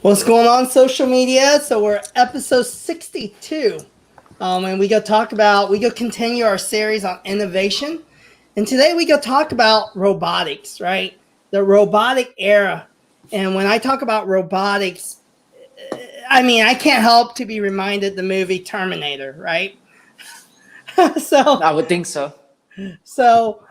What's going on social media? So we're episode 62. And we go continue our series on innovation. And today we go talk about robotics, right? The robotic era. And when I talk about robotics, I can't help to be reminded the movie Terminator, right? so I would think so. so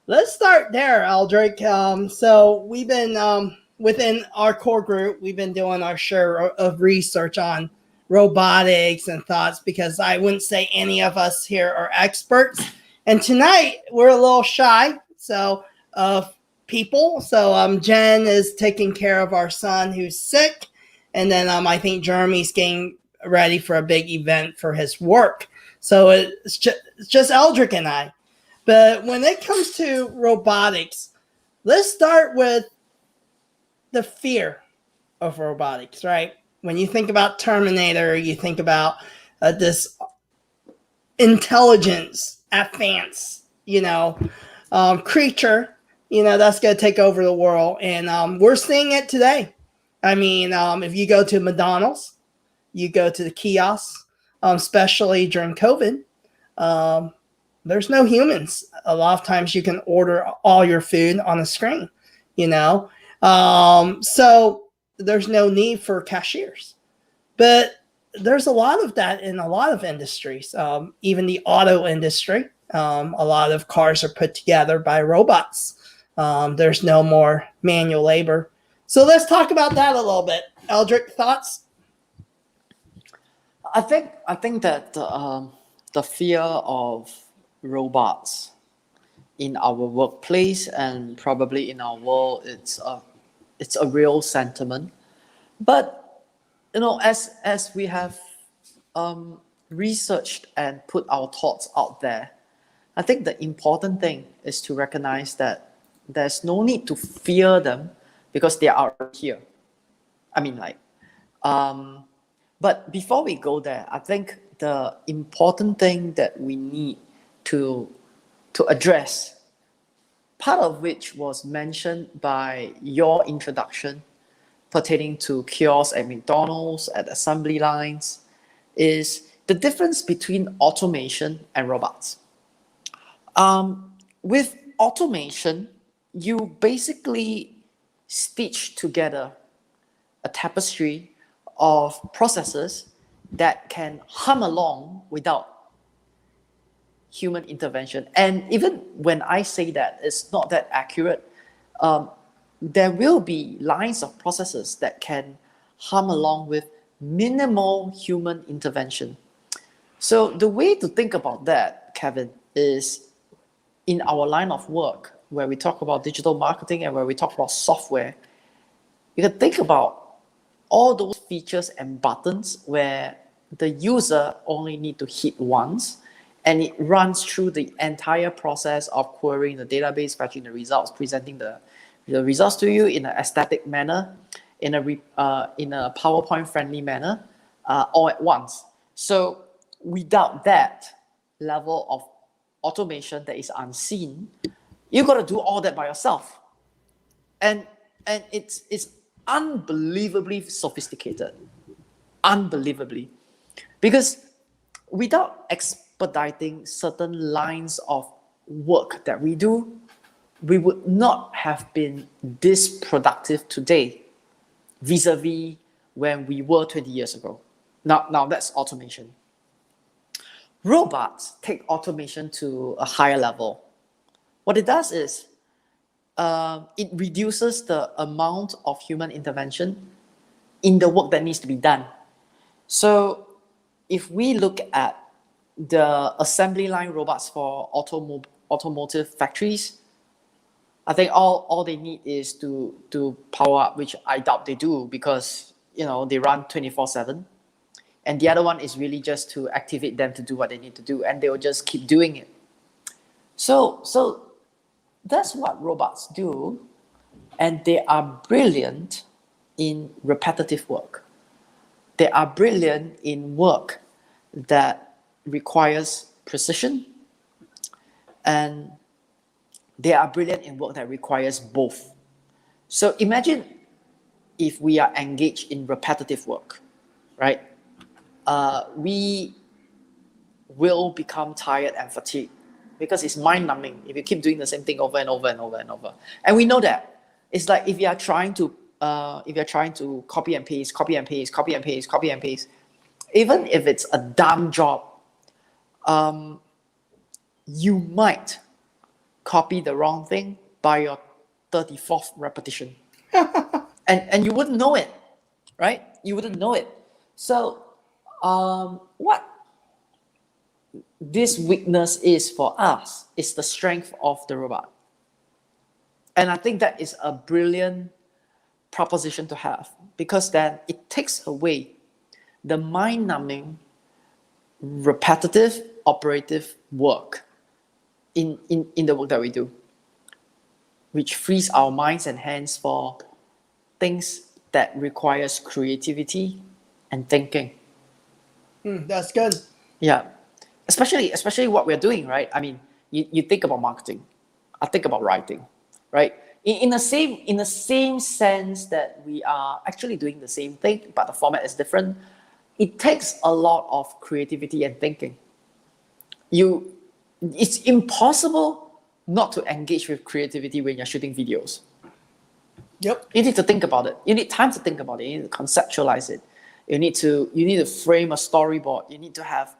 let's start there, Aldrich. So we've been within our core group, we've been doing our share of research on robotics and thoughts because I wouldn't say any of us here are experts. And tonight we're a little shy, so of people. So Jen is taking care of our son who's sick, and then I think Jeremy's getting ready for a big event for his work. So it's just Eldrick and I. But when it comes to robotics, let's start with the fear of robotics, right? When you think about Terminator, you think about this intelligence, advance, creature, that's going to take over the world. And we're seeing it today. If you go to McDonald's, you go to the kiosks, especially during COVID, there's no humans. A lot of times you can order all your food on a screen, so there's no need for cashiers. But there's a lot of that in a lot of industries, even the auto industry. A lot of cars are put together by robots. There's no more manual labor. So let's talk about that a little bit. Eldrick, thoughts? I think that the fear of robots in our workplace and probably in our world, it's a real sentiment. But as we have researched and put our thoughts out there, I think the important thing is to recognize that there's no need to fear them because they are here. I mean, like, but before we go there, I think the important thing that we need to address, part of which was mentioned by your introduction pertaining to kiosks at McDonald's, at assembly lines, is the difference between automation and robots. With automation, you basically stitch together a tapestry of processes that can hum along without human intervention. And even when I say that, it's not that accurate. There will be lines of processes that can hum along with minimal human intervention. So the way to think about that, Kevin, is in our line of work, where we talk about digital marketing and where we talk about software, you can think about all those features and buttons where the user only need to hit once, and it runs through the entire process of querying the database, fetching the results, presenting the results to you in an aesthetic manner, in a PowerPoint friendly manner, all at once. So without that level of automation that is unseen, you got to do all that by yourself, and it's unbelievably sophisticated, unbelievably, because without expediting certain lines of work that we do, we would not have been this productive today vis-a-vis when we were 20 years ago. Now that's automation. Robots take automation to a higher level. What it does is it reduces the amount of human intervention in the work that needs to be done. So if we look at the assembly line robots for automotive factories, I think all they need is to power up, which I doubt they do because they run 24/7. And the other one is really just to activate them to do what they need to do, and they will just keep doing it. So that's what robots do, and they are brilliant in repetitive work. They are brilliant in work that requires precision, and they are brilliant in work that requires both. So imagine if we are engaged in repetitive work, right? We will become tired and fatigued because it's mind-numbing if you keep doing the same thing over and over and over and over. And we know that. It's like if you're trying to copy and paste, copy and paste, copy and paste, copy and paste, even if it's a dumb job, you might copy the wrong thing by your 34th repetition. and you wouldn't know it, right? You wouldn't know it. So what this weakness is for us is the strength of the robot. And I think that is a brilliant proposition to have, because then it takes away the mind-numbing, repetitive, operative work in the work that we do, which frees our minds and hands for things that requires creativity and thinking. That's good. Yeah, especially what we're doing, right? I mean, you think about marketing, I think about writing, right? In the same sense that we are actually doing the same thing, but the format is different. It takes a lot of creativity and thinking. It's impossible not to engage with creativity when you're shooting videos. Yep. You need to think about it. You need time to think about it. You need to conceptualize it. You need to frame a storyboard. You need to have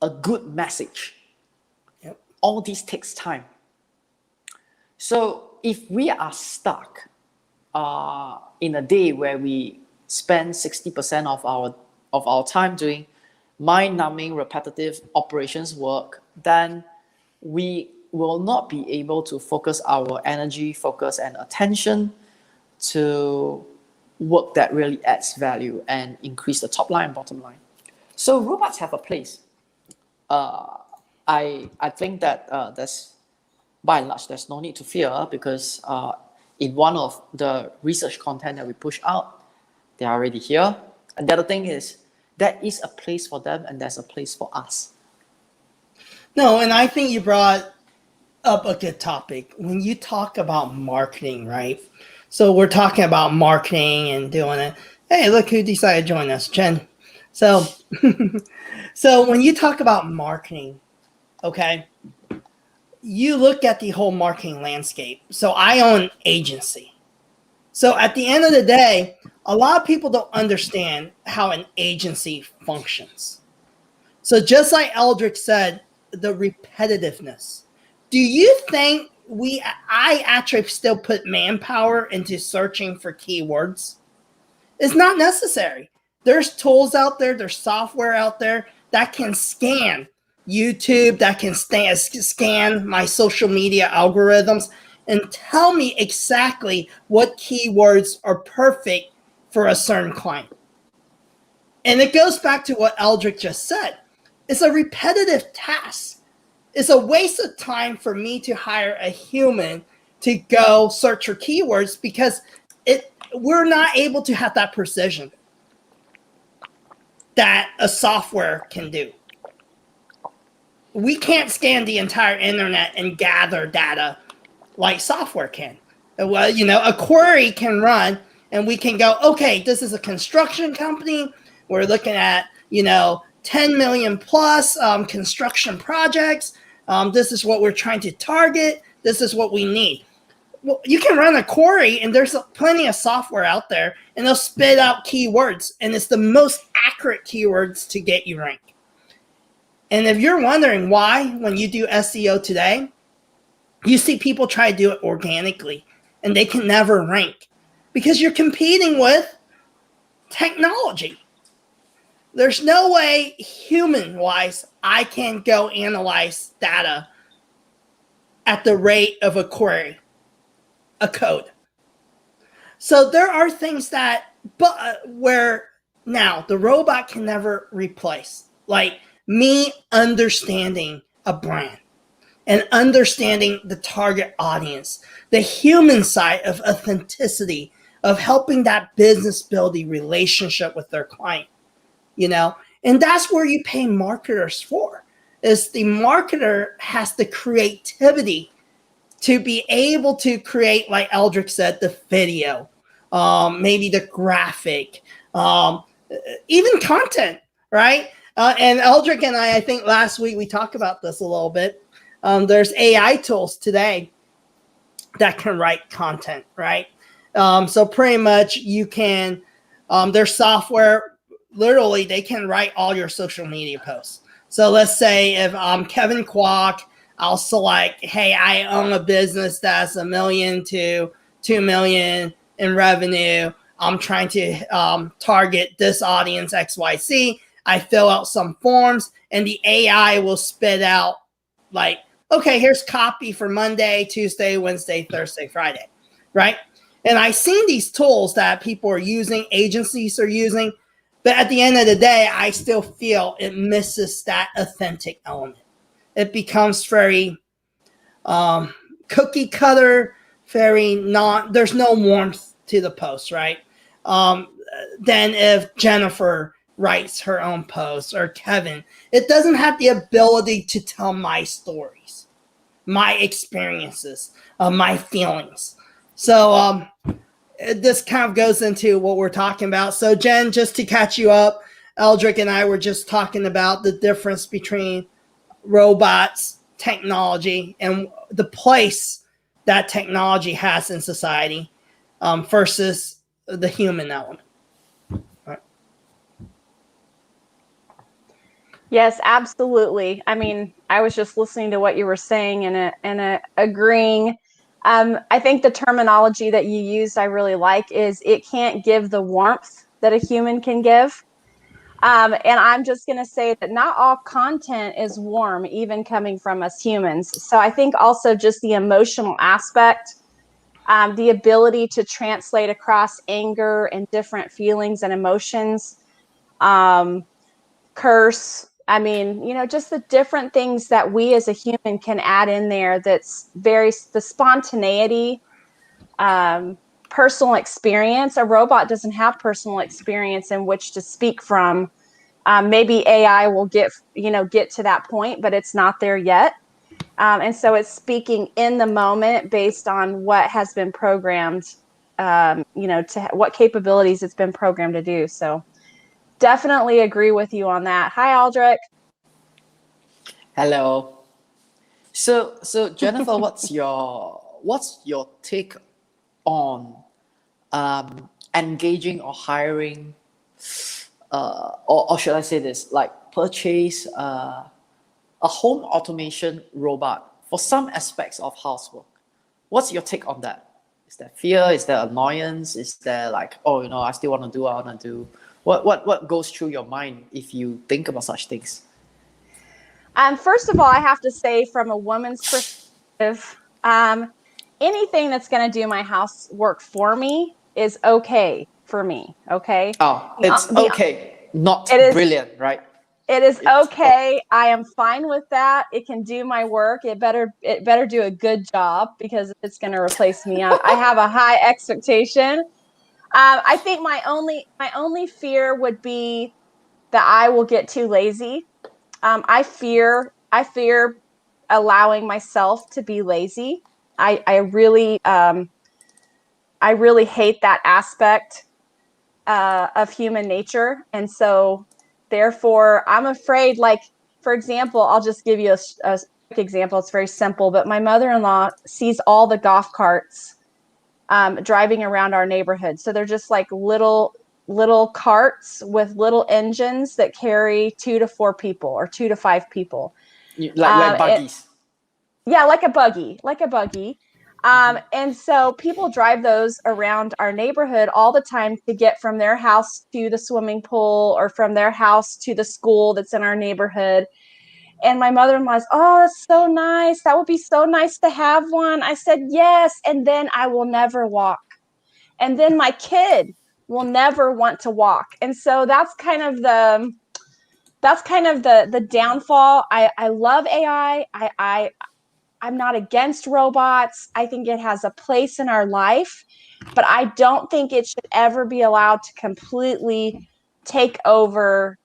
a good message. Yep. All these takes time. So if we are stuck in a day where we spend 60% of our time doing mind-numbing, repetitive operations work, then we will not be able to focus our energy, focus, and attention to work that really adds value and increase the top line and bottom line. So robots have a place. I think that there's, by and large, there's no need to fear, because in one of the research content that we push out, they're already here. And the other thing is, there is a place for them and there's a place for us. No, and I think you brought up a good topic. When you talk about marketing, right? So we're talking about marketing and doing it. Hey, look who decided to join us, Jen. So, so when you talk about marketing, okay, you look at the whole marketing landscape. So I own an agency. So at the end of the day, a lot of people don't understand how an agency functions. So just like Eldrick said, the repetitiveness. Do you think I actually still put manpower into searching for keywords? It's not necessary. There's tools out there, there's software out there that can scan YouTube, that can scan my social media algorithms and tell me exactly what keywords are perfect for a certain client. And it goes back to what Eldrick just said. It's a repetitive task. It's a waste of time for me to hire a human to go search for keywords, because we're not able to have that precision that a software can do. We can't scan the entire internet and gather data like software can. Well, a query can run and we can go, okay, this is a construction company. We're looking at, 10 million plus construction projects. This is what we're trying to target. This is what we need. Well, you can run a query and there's plenty of software out there and they'll spit out keywords, and it's the most accurate keywords to get you ranked. And if you're wondering why, when you do SEO today, you see people try to do it organically and they can never rank, because you're competing with technology. There's no way human-wise I can go analyze data at the rate of a query, a code. So there are things that, where now the robot can never replace, like me understanding a brand and understanding the target audience, the human side of authenticity, of helping that business build a relationship with their client. And that's where you pay marketers for, is the marketer has the creativity to be able to create, like Eldrick said, the video, maybe the graphic, even content, right? And Eldrick and I think last week we talked about this a little bit. There's AI tools today that can write content, right? So pretty much you can, there's software, literally they can write all your social media posts. So let's say if I'm Kevin Kwok, I'll select, hey, I own a business that's $1 million to $2 million in revenue. I'm trying to target this audience XYZ. I fill out some forms and the AI will spit out like, okay, here's copy for Monday, Tuesday, Wednesday, Thursday, Friday, right? And I've seen these tools that people are using, agencies are using, but at the end of the day, I still feel it misses that authentic element. It becomes very cookie cutter, very there's no warmth to the post, right? Than if Jennifer writes her own post or Kevin. It doesn't have the ability to tell my stories, my experiences, my feelings. So this kind of goes into what we're talking about. So Jen, just to catch you up, Eldrick and I were just talking about the difference between robots, technology, and the place that technology has in society versus the human element. Right. Yes, absolutely. I mean, I was just listening to what you were saying and agreeing. I think the terminology that you used I really like is it can't give the warmth that a human can give. And I'm just going to say that not all content is warm, even coming from us humans. So I think also just the emotional aspect, the ability to translate across anger and different feelings and emotions, curse. I mean, just the different things that we as a human can add in there. That's the spontaneity, personal experience. A robot doesn't have personal experience in which to speak from. Maybe AI will get to that point, but it's not there yet. And so it's speaking in the moment based on what has been programmed, to what capabilities it's been programmed to do. So definitely agree with you on that. Hi, Aldrich. Hello. So Jennifer, what's your take on engaging or hiring, or should I say this, like purchase a home automation robot for some aspects of housework? What's your take on that? Is there fear? Is there annoyance? Is there like, oh, I still want to do, I want to do? What goes through your mind if you think about such things? First of all, I have to say, from a woman's perspective, anything that's going to do my housework for me is okay for me. Okay. Oh, it's okay, not brilliant, right? It is okay. I am fine with that. It can do my work. It better do a good job, because it's going to replace me. I have a high expectation. I think my only fear would be that I will get too lazy. I fear allowing myself to be lazy. I really hate that aspect of human nature, and so therefore I'm afraid. Like, for example, I'll just give you a quick example. It's very simple, but my mother-in-law sees all the golf carts driving around our neighborhood. So they're just like little carts with little engines that carry 2 to 4 people or 2 to 5 people. Like buggies. Yeah, like a buggy. And so people drive those around our neighborhood all the time to get from their house to the swimming pool, or from their house to the school that's in our neighborhood. And my mother-in-law's, oh, that's so nice. That would be so nice to have one. I said, yes. And then I will never walk. And then my kid will never want to walk. And so that's kind of the downfall. I love AI. I'm not against robots. I think it has a place in our life, but I don't think it should ever be allowed to completely take over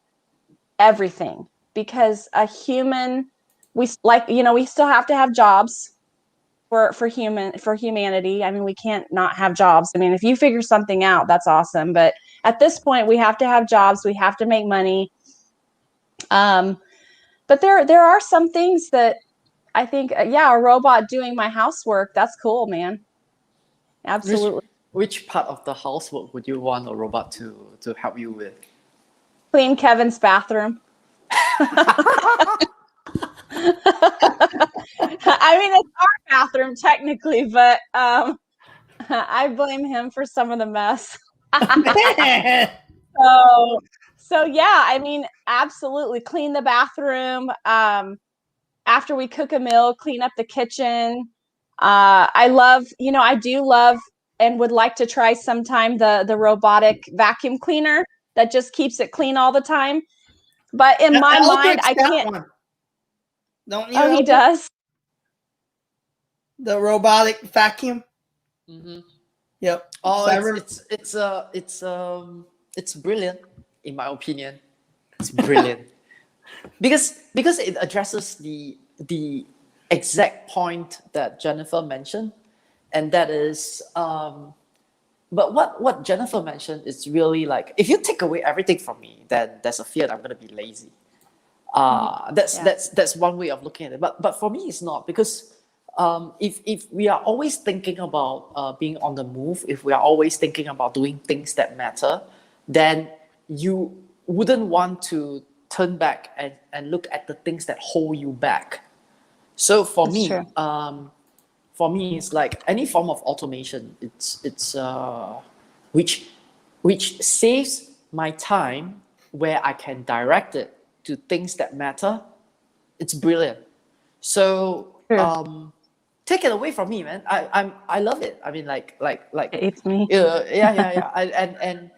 everything, because a human, we still have to have jobs. for humanity. I mean, we can't not have jobs. I mean, if you figure something out, that's awesome. But at this point, we have to have jobs. We have to make money. But there are some things that I think, yeah, a robot doing my housework, that's cool, man. Absolutely. Which part of the housework would you want a robot to help you with? Clean Kevin's bathroom. I mean, it's our bathroom technically, but I blame him for some of the mess. So yeah, I mean, absolutely clean the bathroom. After we cook a meal, clean up the kitchen. I do love and would like to try sometime the robotic vacuum cleaner that just keeps it clean all the time. But in my mind, I can't. One. Don't you? Oh, he does. The robotic vacuum. Mm-hmm. Yep. Oh, So it's brilliant in my opinion. It's brilliant because it addresses the exact point that Jennifer mentioned, and that is but what Jennifer mentioned is really like, if you take away everything from me, then there's a fear that I'm going to be lazy. That's one way of looking at it. But for me, it's not, because if we are always thinking about being on the move, if we are always thinking about doing things that matter, then you wouldn't want to turn back and look at the things that hold you back. So for That's me, true. for me, it's like any form of automation. It's which saves my time, where I can direct it to things that matter. It's brilliant. So True. take it away from me, man. I love it. I mean, like It's me. yeah. And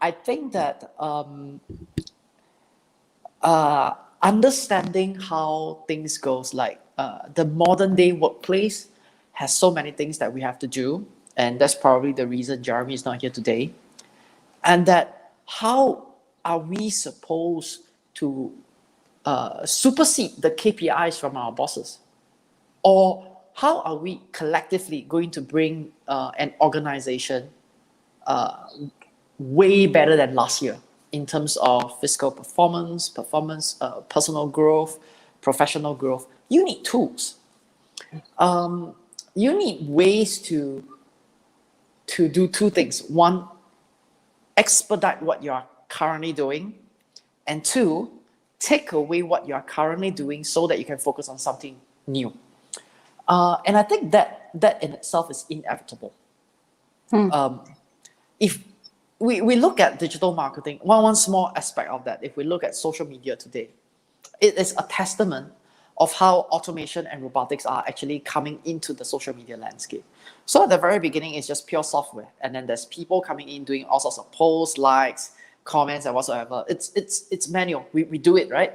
I think that understanding how things goes, like the modern day workplace has so many things that we have to do, and that's probably the reason Jeremy is not here today. And that how are we supposed to supersede the KPIs from our bosses? Or how are we collectively going to bring an organization way better than last year in terms of fiscal performance, personal growth, professional growth? You need tools. You need ways to do two things. One, expedite what you are currently doing, and two, take away what you are currently doing so that you can focus on something new. And I think that in itself is inevitable. If we look at digital marketing, one small aspect of that, if we look at social media today, it is a testament of how automation and robotics are actually coming into the social media landscape. So at the very beginning, it's just pure software, and then there's people coming in doing all sorts of posts, likes, comments, and whatsoever. It's manual. We do it, right?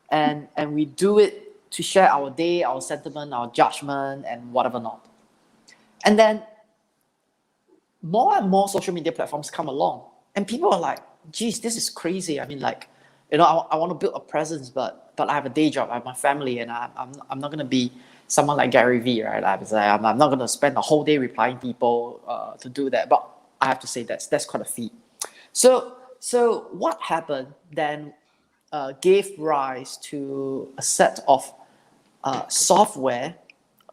And we do it to share our day, our sentiment, our judgment, and whatever not. And then more and more social media platforms come along, and people are like, geez, this is crazy. I mean, like, I want to build a presence, but I have a day job, I have my family, and I'm not going to be someone like Gary Vee, right? I'm not going to spend the whole day replying people to do that. But I have to say that's quite a feat. So what happened then gave rise to a set of software,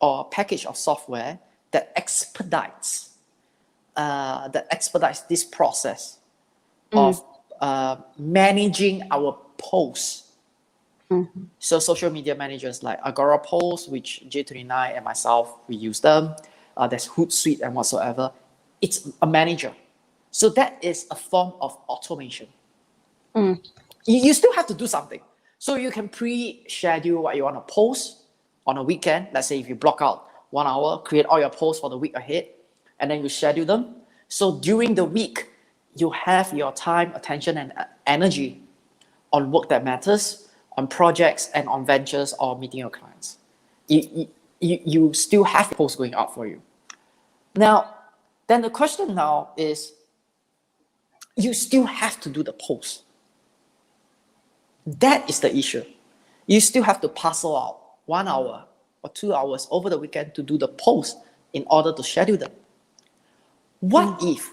or package of software that expedites this process of managing our posts. So social media managers like Agora Posts, which J29 and myself, we use them. There's Hootsuite and whatsoever. It's a manager. So that is a form of automation. You still have to do something. So you can pre-schedule what you want to post on a weekend. Let's say if you block out 1 hour, create all your posts for the week ahead, and then you schedule them. So during the week, you have your time, attention, and energy on work that matters, on projects and on ventures, or meeting your clients. You still have posts going out for you. Now, then the question now is, you still have to do the post. That is the issue. You still have to parcel out 1 hour or 2 hours over the weekend to do the post in order to schedule them. What if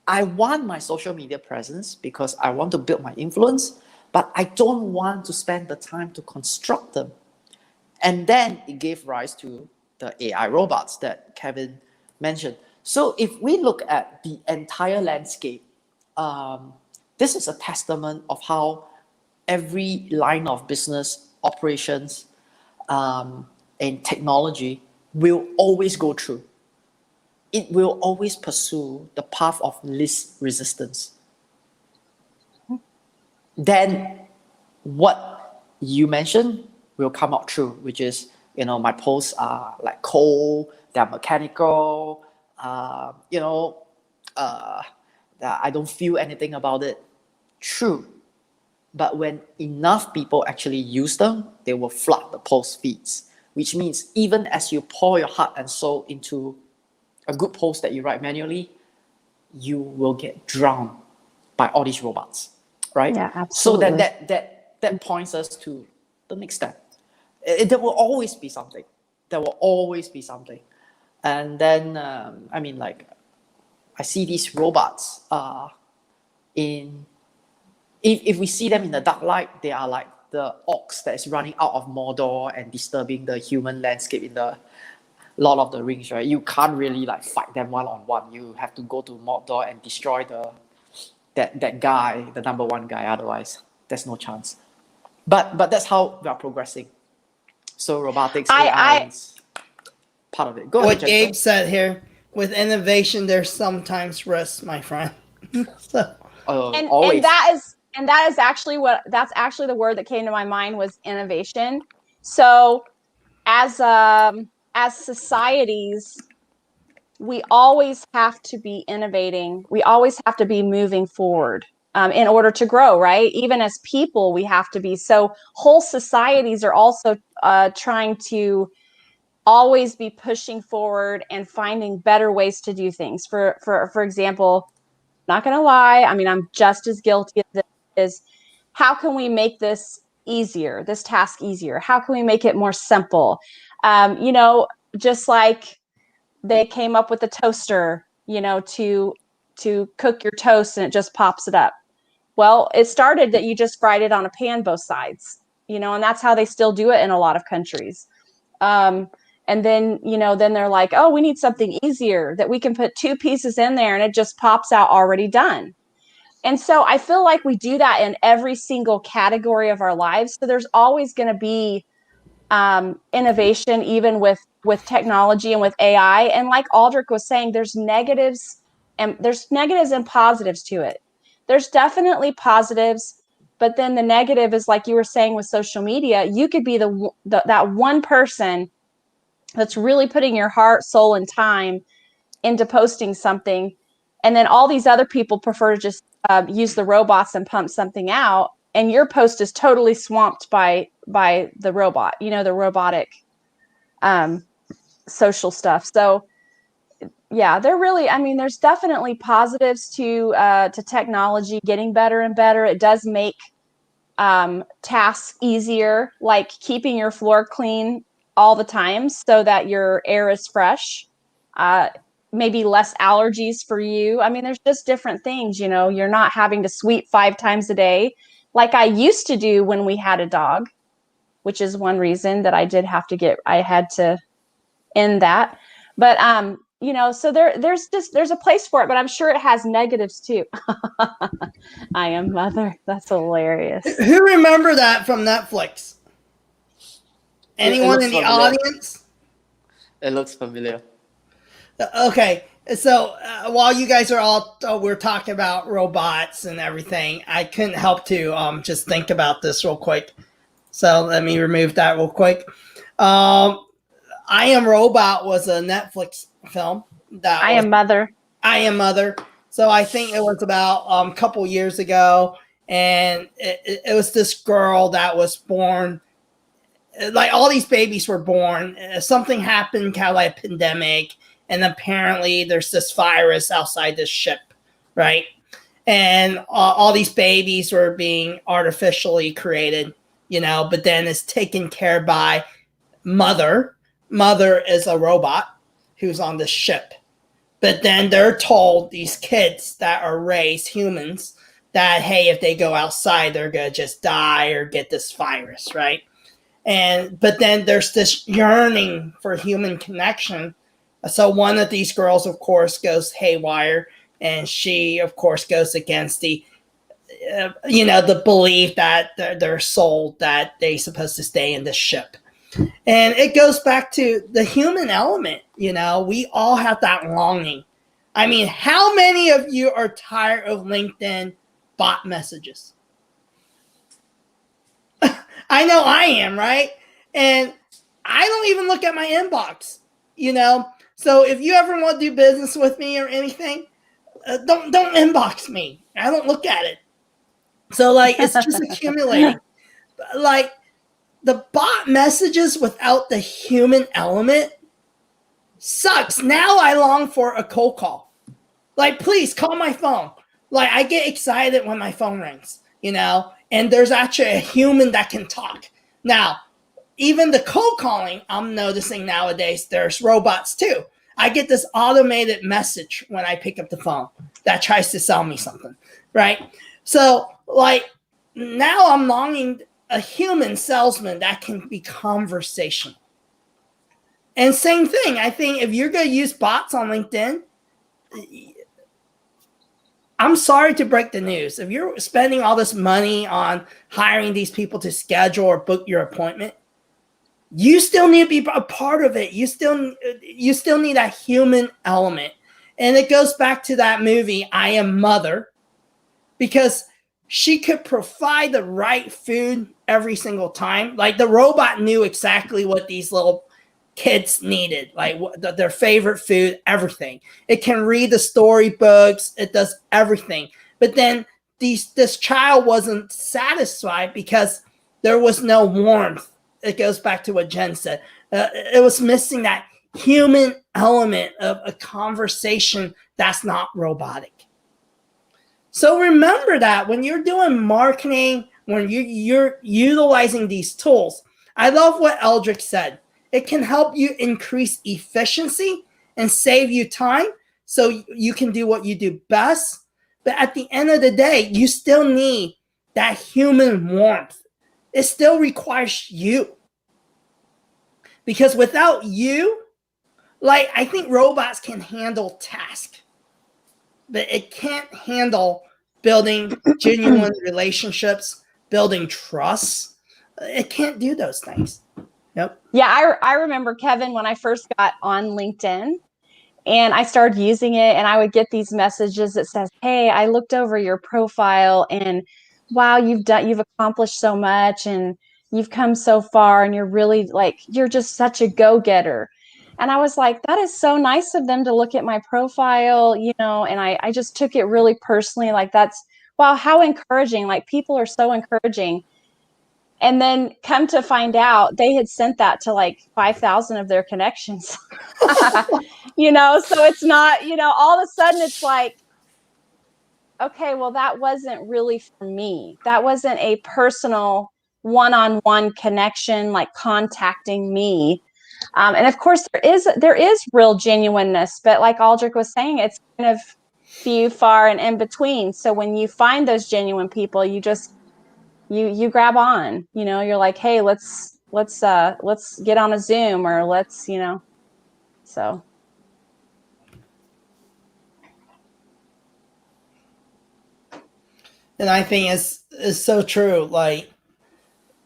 I want my social media presence because I want to build my influence, but I don't want to spend the time to construct them? And then it gave rise to the AI robots that Kevin mentioned. So if we look at the entire landscape, this is a testament of how every line of business operations and technology will always go through. It will always pursue the path of least resistance. Then what you mentioned will come out true, which is, my posts are like cold, they're mechanical, that I don't feel anything about it. True. But when enough people actually use them, they will flood the post feeds, which means even as you pour your heart and soul into a good post that you write manually, you will get drowned by all these robots, right? Yeah, absolutely. So that points us to the next step. There will always be something. There will always be something. And then, I see these robots if we see them in the dark light, they are like the orcs that is running out of Mordor and disturbing the human landscape in the Lord of the Rings, right? You can't really like fight them one-on-one. You have to go to Mordor and destroy that guy, the number one guy. Otherwise, there's no chance. But that's how we are progressing. So robotics, AI is part of it. Go ahead, What Gabe Jennifer. said here, with innovation, there's sometimes risk, my friend. So, Always. and that is actually the word that came to my mind was innovation. So as societies, we always have to be innovating. We always have to be moving forward in order to grow, right? Even as people, we have to be. So whole societies are also trying to always be pushing forward and finding better ways to do things. For example, not going to lie, I mean, I'm just as guilty of this, is how can we make this easier, this task easier? How can we make it more simple? Just like they came up with the toaster, to cook your toast and it just pops it up. Well, it started that you just fried it on a pan both sides, and that's how they still do it in a lot of countries. And then, then they're like, oh, we need something easier that we can put 2 pieces in there and it just pops out already done. And so I feel like we do that in every single category of our lives. So there's always going to be innovation, even with technology and with AI. And like Aldrich was saying, there's negatives and positives to it. There's definitely positives, but then the negative is, like you were saying with social media, you could be that one person that's really putting your heart, soul, and time into posting something. And then all these other people prefer to just use the robots and pump something out. And your post is totally swamped by the robot, the robotic social stuff. So yeah, there's definitely positives to technology getting better and better. It does make tasks easier, like keeping your floor clean all the time so that your air is fresh. Maybe less allergies for you. I mean, there's just different things, you're not having to sweep 5 times a day like I used to do when we had a dog, which is one reason that I had to end that. But so there's a place for it, but I'm sure it has negatives too. I am mother. That's hilarious. who remember that from Netflix? Anyone in the audience? It looks familiar. Okay, so while you guys are we're talking about robots and everything, I couldn't help to just think about this real quick. So let me remove that real quick. I Am Robot was a Netflix film. I Am Mother. I Am Mother. So I think it was about a couple years ago, and it was this girl that was born. Like all these babies were born. Something happened, kind of like a pandemic, and apparently there's this virus outside this ship, right? And all these babies were being artificially created, but then it's taken care by mother, mother is a robot who's on the ship. But then they're told, these kids that are raised humans, that, hey, if they go outside, they're going to just die or get this virus, right? But then there's this yearning for human connection. So one of these girls, of course, goes haywire, and she, of course, goes against the the belief that they're sold that they're supposed to stay in the ship. And it goes back to the human element. We all have that longing. I mean, how many of you are tired of LinkedIn bot messages? I know I am, right? And I don't even look at my inbox, So if you ever want to do business with me or anything, don't inbox me. I don't look at it. So it's just accumulating. The bot messages without the human element sucks. Now I long for a cold call. Please call my phone. I get excited when my phone rings, and there's actually a human that can talk. Now, even the cold calling, I'm noticing nowadays there's robots too. I get this automated message when I pick up the phone that tries to sell me something, right? So now I'm longing a human salesman that can be conversational. And same thing, I think if you're going to use bots on LinkedIn, I'm sorry to break the news. If you're spending all this money on hiring these people to schedule or book your appointment, you still need to be a part of it. You still need a human element. And it goes back to that movie, I Am Mother, because she could provide the right food every single time. The robot knew exactly what these little kids needed, their favorite food, everything. It can read the storybooks. It does everything. But then this child wasn't satisfied because there was no warmth. It goes back to what Jen said. It was missing that human element of a conversation that's not robotic. So remember that when you're doing marketing, when you're utilizing these tools, I love what Eldrick said. It can help you increase efficiency and save you time so you can do what you do best. But at the end of the day, you still need that human warmth. It still requires you. Because without you, I think robots can handle tasks, but it can't handle building genuine relationships, building trust. It can't do those things. Yep. Yeah, I remember, Kevin, when I first got on LinkedIn and I started using it, and I would get these messages that says, hey, I looked over your profile and wow, you've accomplished so much and you've come so far and you're really you're just such a go-getter. And I was like, that is so nice of them to look at my profile, and I just took it really personally. That's, wow, how encouraging. People are so encouraging. And then come to find out they had sent that to 5,000 of their connections. So it's not, all of a sudden it's okay, well, that wasn't really for me. That wasn't a personal one-on-one connection, contacting me. And of course there is real genuineness, but like Aldrich was saying, it's kind of few, far, and in between. So when you find those genuine people, you just, you grab on, you're like, hey, let's get on a Zoom, or let's, so. And I think it's so true.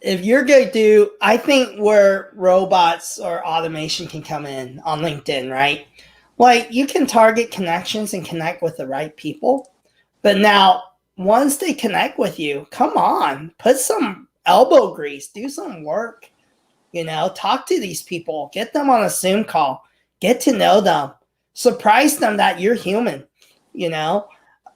If you're going to do, I think where robots or automation can come in on LinkedIn, right? You can target connections and connect with the right people. But now, once they connect with you, come on, put some elbow grease, do some work, talk to these people, get them on a Zoom call, get to know them, surprise them that you're human.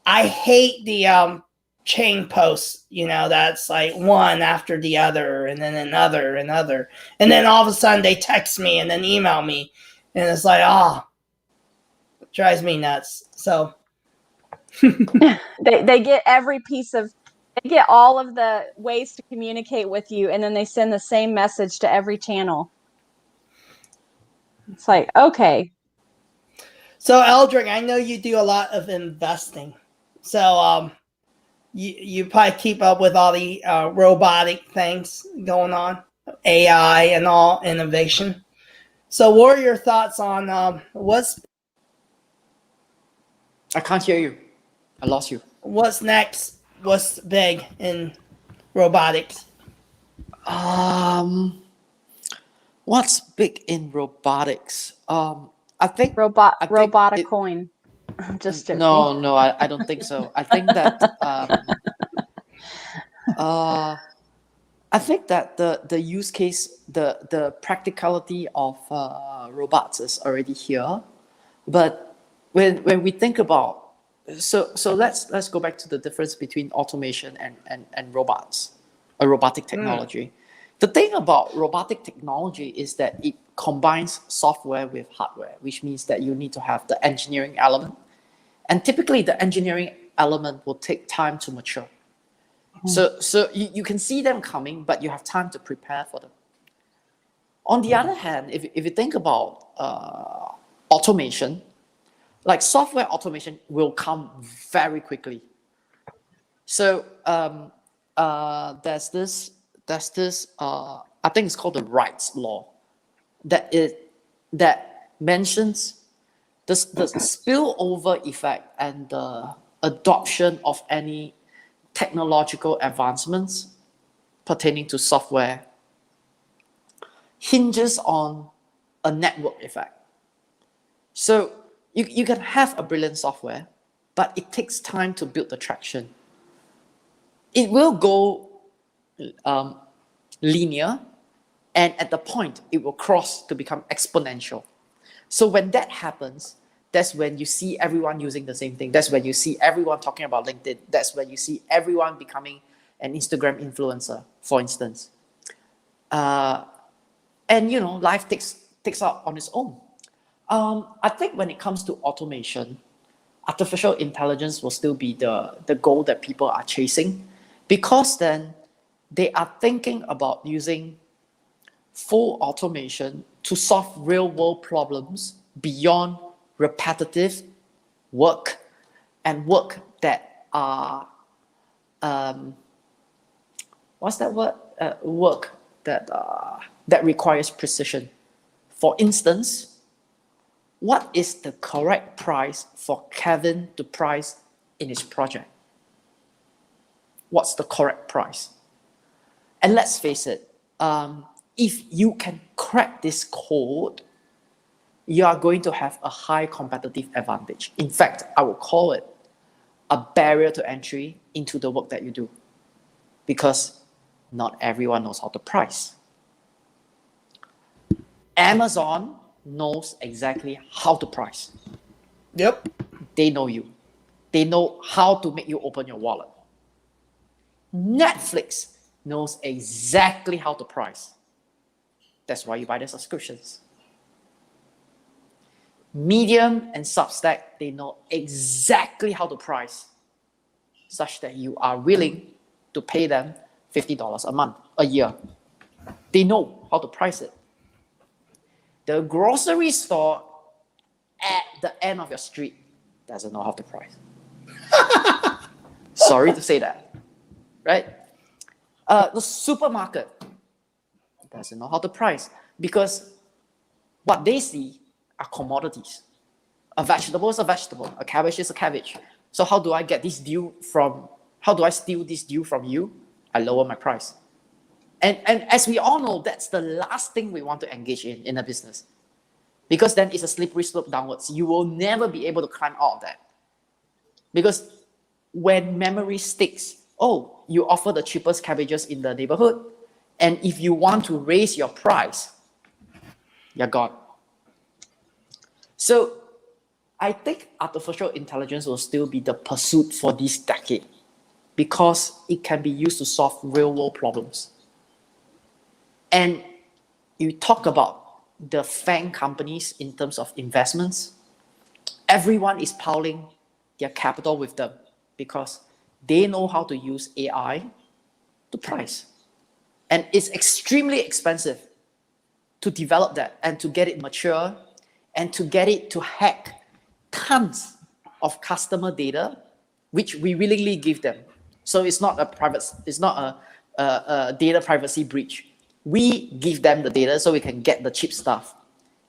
I hate the chain posts, that's one after the other and then another. And then all of a sudden they text me and then email me. And it's it drives me nuts. So they get every piece of, they get all of the ways to communicate with you, and then they send the same message to every channel. It's like, okay, So Eldrick, I know you do a lot of investing. So you probably keep up with all the robotic things going on, AI and all innovation. So what are your thoughts on I can't hear you. I lost you. what's next? What's big in robotics? What's big in robotics? I think robot it- coin. I'm just joking. no, I don't think so. I think that I think that the use case, the practicality of robots is already here, but when we think about so let's go back to the difference between automation and robots, a robotic technology. The thing about robotic technology is that it combines software with hardware, which means that you need to have the engineering element, and typically the engineering element will take time to mature. So you can see them coming, but you have time to prepare for them. On the other hand, if you think about automation, like software automation will come very quickly. So there's this I think it's called the Wright's law that mentions the spillover effect and the adoption of any technological advancements pertaining to software hinges on a network effect. So you can have a brilliant software, but it takes time to build the traction. It will go linear, and at the point it will cross to become exponential. So when that happens, that's when you see everyone using the same thing. That's when you see everyone talking about LinkedIn. That's when you see everyone becoming an Instagram influencer, for instance. And life takes out on its own. I think when it comes to automation, artificial intelligence will still be the goal that people are chasing, because then they are thinking about using full automation to solve real world problems beyond repetitive work and work that are what's that word? Work that requires precision. For instance, what is the correct price for Kevin to price in his project? What's the correct price? And let's face it, if you can crack this code, you are going to have a high competitive advantage. In fact, I would call it a barrier to entry into the work that you do, because not everyone knows how to price. Amazon knows exactly how to price. Yep. They know you. They know how to make you open your wallet. Netflix knows exactly how to price. That's why you buy their subscriptions. Medium and Substack, they know exactly how to price, such that you are willing to pay them $50 a month, a year. They know how to price it. The grocery store at the end of your street doesn't know how to price. Sorry to say that, right? The supermarket doesn't know how to price, because what they see are commodities. A vegetable is a vegetable. A cabbage is a cabbage. So how do I steal this deal from you? I lower my price. And as we all know, that's the last thing we want to engage in a business, because then it's a slippery slope downwards. You will never be able to climb out of that. Because when memory sticks, you offer the cheapest cabbages in the neighborhood, and if you want to raise your price, you're gone. So I think artificial intelligence will still be the pursuit for this decade, because it can be used to solve real world problems. And you talk about the FANG companies in terms of investments, everyone is piling their capital with them, because they know how to use AI to price. And it's extremely expensive to develop that and to get it mature and to get it to hack tons of customer data, which we willingly give them. So it's not a data privacy breach. We give them the data so we can get the cheap stuff.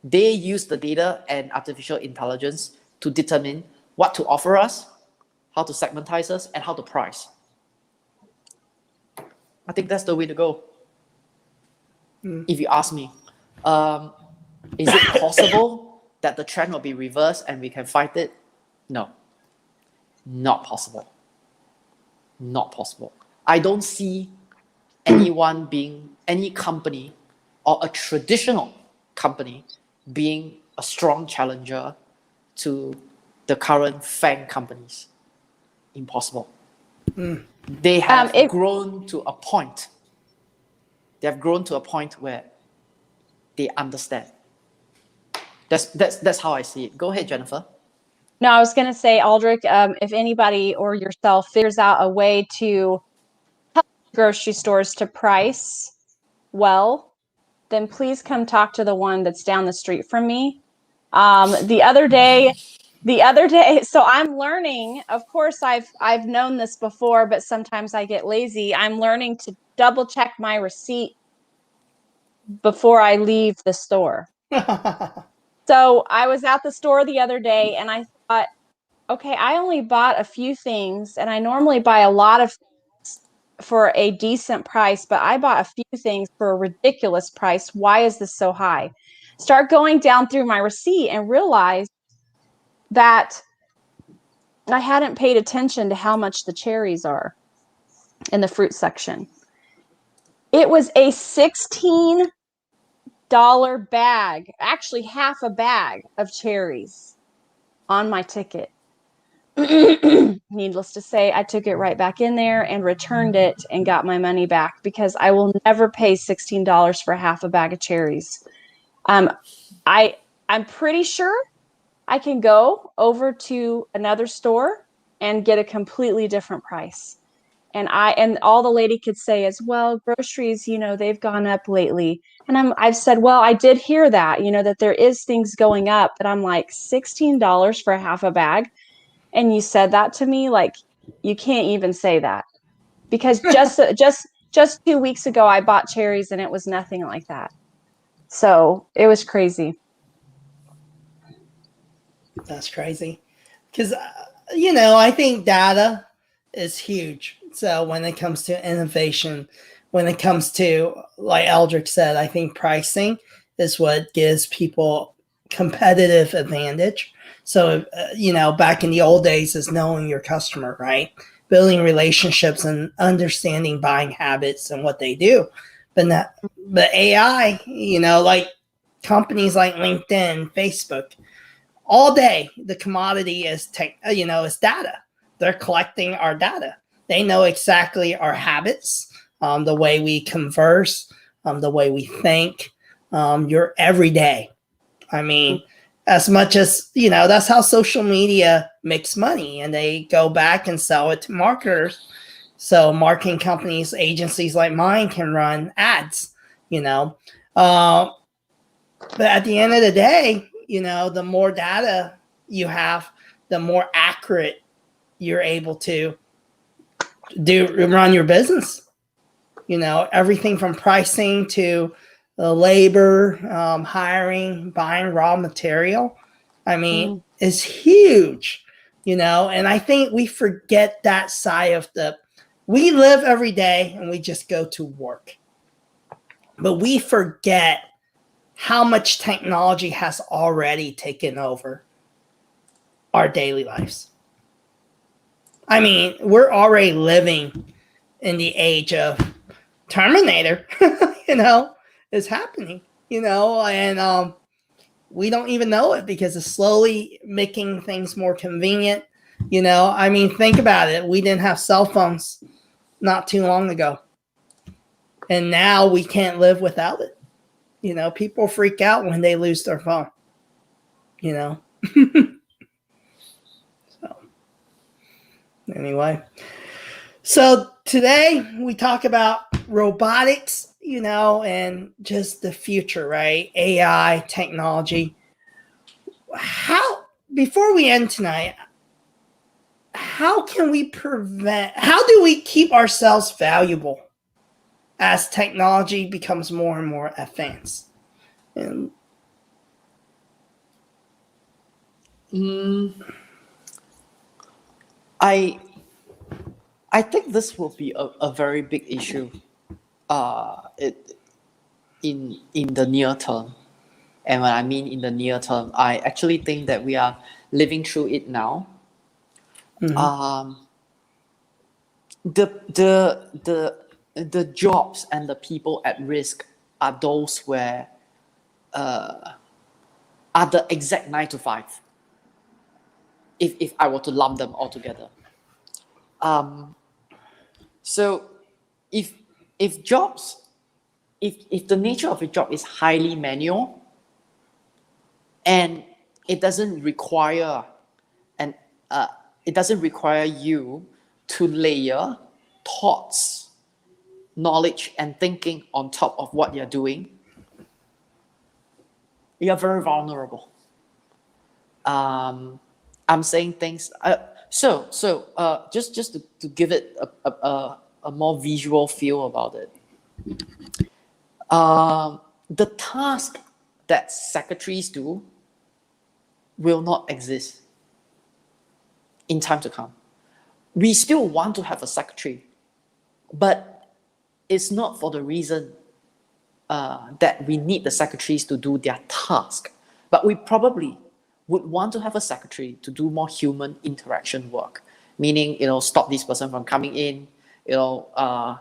They use the data and artificial intelligence to determine what to offer us, how to segmentize us, and how to price. I think that's the way to go. If you ask me, is it possible that the trend will be reversed and we can fight it? No, not possible. Not possible. I don't see any company or a traditional company being a strong challenger to the current FANG companies. Impossible. They have grown to a point. They have grown to a point where they understand. That's how I see it. Go ahead, Jennifer. No, I was going to say, Aldrich, if anybody or yourself figures out a way to help grocery stores to price well, then please come talk to the one that's down the street from me. The other day, so I'm learning, of course, I've known this before, but sometimes I get lazy. I'm learning to double check my receipt before I leave the store. So I was at the store the other day and I thought, okay, I only bought a few things and I normally buy a lot of things for a decent price, but I bought a few things for a ridiculous price. Why is this so high? Start going down through my receipt and realize that I hadn't paid attention to how much the cherries are in the fruit section. It was a $16 bag, actually half a bag of cherries on my ticket. Needless to say, I took it right back in there and returned it and got my money back because I will never pay $16 for half a bag of cherries. I'm pretty sure I can go over to another store and get a completely different price. And all the lady could say is, well, groceries, they've gone up lately. And I've said, well, I did hear that, that there is things going up, but I'm like, $16 for half a bag. And you said that to me, like, you can't even say that, because just 2 weeks ago, I bought cherries and it was nothing like that. So it was crazy. That's crazy. Because, I think data is huge. So when it comes to innovation, when it comes to, like Aldrich said, I think pricing is what gives people competitive advantage. So, back in the old days is knowing your customer, right? Building relationships and understanding buying habits and what they do. But AI, like companies like LinkedIn, Facebook, all day, the commodity is is data. They're collecting our data. They know exactly our habits, the way we converse, the way we think, your everyday. I mean, as much as, that's how social media makes money, and they go back and sell it to marketers. So marketing companies, agencies like mine can run ads, But at the end of the day, the more data you have, the more accurate you're able to run your business. Everything from pricing to labor, hiring, buying raw material. I mean, it's huge, and I think we forget that side of we live every day and we just go to work, but we forget how much technology has already taken over our daily lives. I mean, we're already living in the age of Terminator, is happening, and we don't even know it because it's slowly making things more convenient. I mean, think about it. We didn't have cell phones not too long ago, and now we can't live without it. People freak out when they lose their phone, So anyway, so today we talk about robotics, and just the future, right? AI, technology. Before we end tonight, how do we keep ourselves valuable as technology becomes more and more advanced? And I think this will be a very big issue in the near term. And when I mean in the near term, I actually think that we are living through it now. The jobs and the people at risk are those where are the exact 9 to 5. If I were to lump them all together. So if jobs, if the nature of a job is highly manual and it doesn't require you to layer thoughts, knowledge, and thinking on top of what you're doing, you're very vulnerable. I'm saying things. So just to give it a more visual feel about it. The task that secretaries do will not exist in time to come. We still want to have a secretary, but it's not for the reason that we need the secretaries to do their task, but we probably would want to have a secretary to do more human interaction work, meaning, stop this person from coming in, I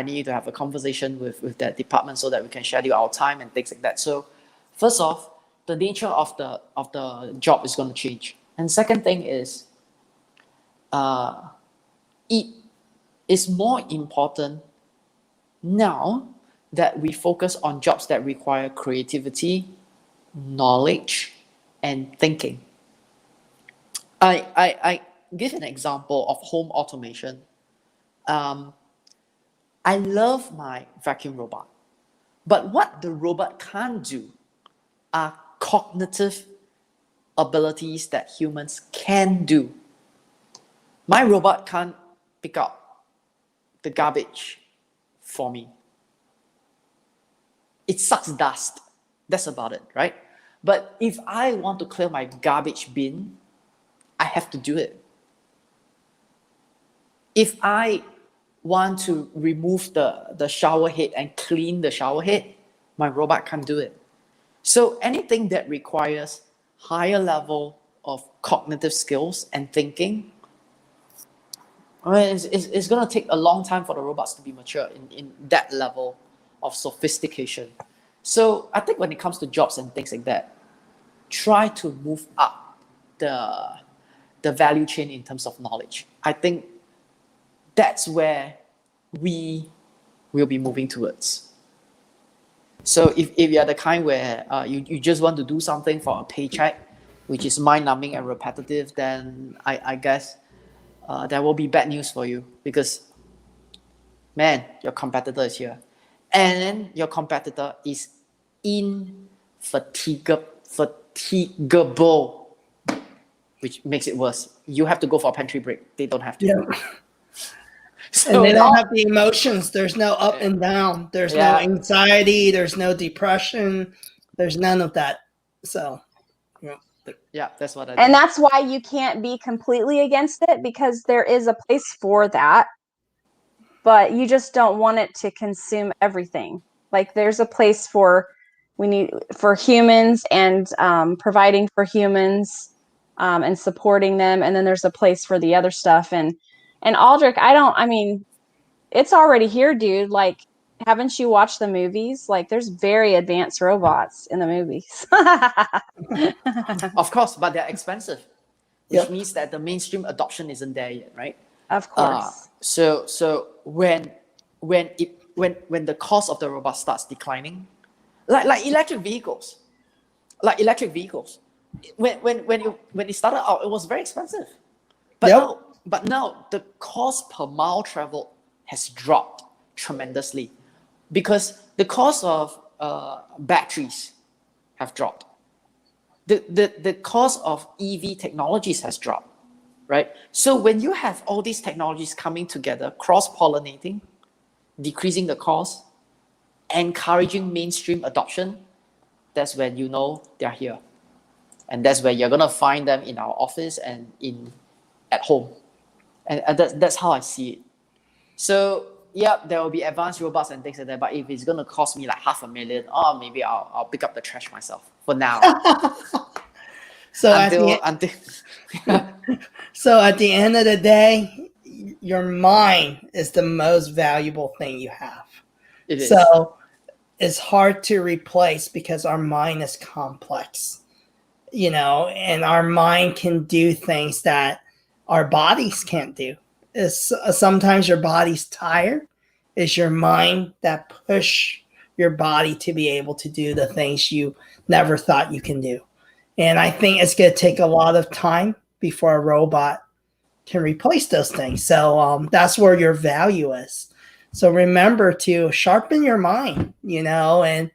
need to have a conversation with that department so that we can schedule our time and things like that. So first off, the nature of the job is going to change. And second thing is, it is more important now that we focus on jobs that require creativity, knowledge, and thinking. I give an example of home automation. I love my vacuum robot, but what the robot can't do are cognitive abilities that humans can do. My robot can't pick up the garbage for me. It sucks dust. That's about it, right? But if I want to clear my garbage bin, I have to do it. If I want to remove the shower head and clean the shower head, my robot can't do it. So anything that requires higher level of cognitive skills and thinking, it's going to take a long time for the robots to be mature in that level of sophistication. So I think when it comes to jobs and things like that, try to move up the value chain in terms of knowledge. I think that's where we will be moving towards. So if you're the kind where you just want to do something for a paycheck, which is mind-numbing and repetitive, then I guess there will be bad news for you, because, man, your competitor is here. And your competitor is infatigable, which makes it worse. You have to go for a pantry break. They don't have to. Yeah. So, and they don't have the emotions. There's no up and down. There's no anxiety. There's no depression. There's none of that. So, yeah, that's what I think. And that's why you can't be completely against it, because there is a place for that, but you just don't want it to consume everything. Like, there's a place for humans and providing for humans and supporting them, and then there's a place for the other stuff. And Aldrich, it's already here, dude. Like, haven't you watched the movies? Like, there's very advanced robots in the movies. Of course, but they're expensive, which means that the mainstream adoption isn't there yet, right? Of course. So when the cost of the robot starts declining, like electric vehicles, when it started out, it was very expensive, but now the cost per mile traveled has dropped tremendously. because the cost of batteries have dropped. The cost of EV technologies has dropped, right? So when you have all these technologies coming together, cross-pollinating, decreasing the cost, encouraging mainstream adoption, that's when you know they're here. And that's where you're going to find them in our office and at home. And that's how I see it. So, yeah, there will be advanced robots and things like that. But if it's going to cost me like $500,000, maybe I'll pick up the trash myself for now. So so at the end of the day, your mind is the most valuable thing you have. It is. So it's hard to replace because our mind is complex, and our mind can do things that our bodies can't do. Sometimes your body's tired. It's your mind that push your body to be able to do the things you never thought you can do. And I think it's going to take a lot of time before a robot can replace those things. So that's where your value is. So remember to sharpen your mind, and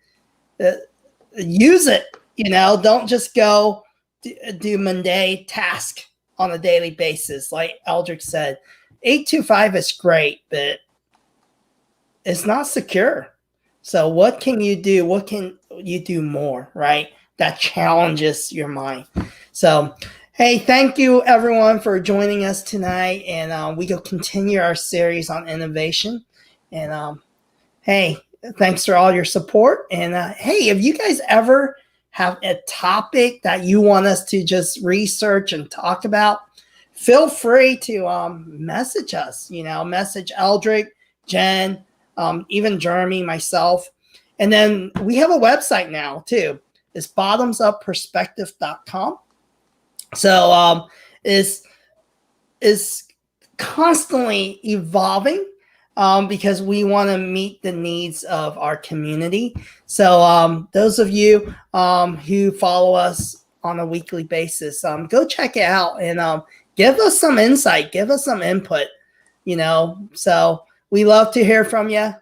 use it. Don't just go do mundane task on a daily basis. Like Eldrick said, 825 is great, but it's not secure. So what can you do? What can you do more, right? That challenges your mind. So, hey, thank you everyone for joining us tonight. And we will continue our series on innovation. And hey, thanks for all your support. And hey, if you guys ever have a topic that you want us to just research and talk about, feel free to message us, message Eldrick, Jen, even Jeremy, myself. And then we have a website now too. It's bottomsupperspective.com. So is constantly evolving because we want to meet the needs of our community. So those of you who follow us on a weekly basis, go check it out and give us some insight, give us some input, so we love to hear from you.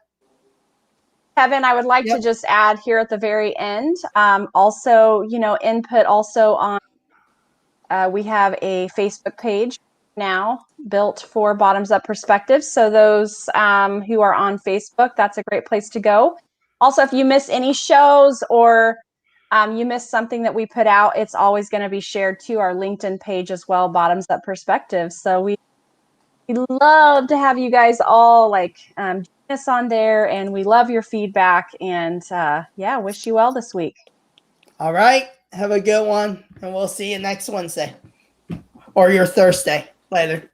Kevin, I would like to just add here at the very end, also, input also on, we have a Facebook page now built for Bottoms Up Perspectives. So those who are on Facebook, that's a great place to go. Also, if you miss any shows or you miss something that we put out, it's always going to be shared to our LinkedIn page as well, Bottoms Up Perspectives. So we love to have you guys all join us on there, and we love your feedback. And wish you well this week. All right. Have a good one, and we'll see you next Wednesday or your Thursday. Later.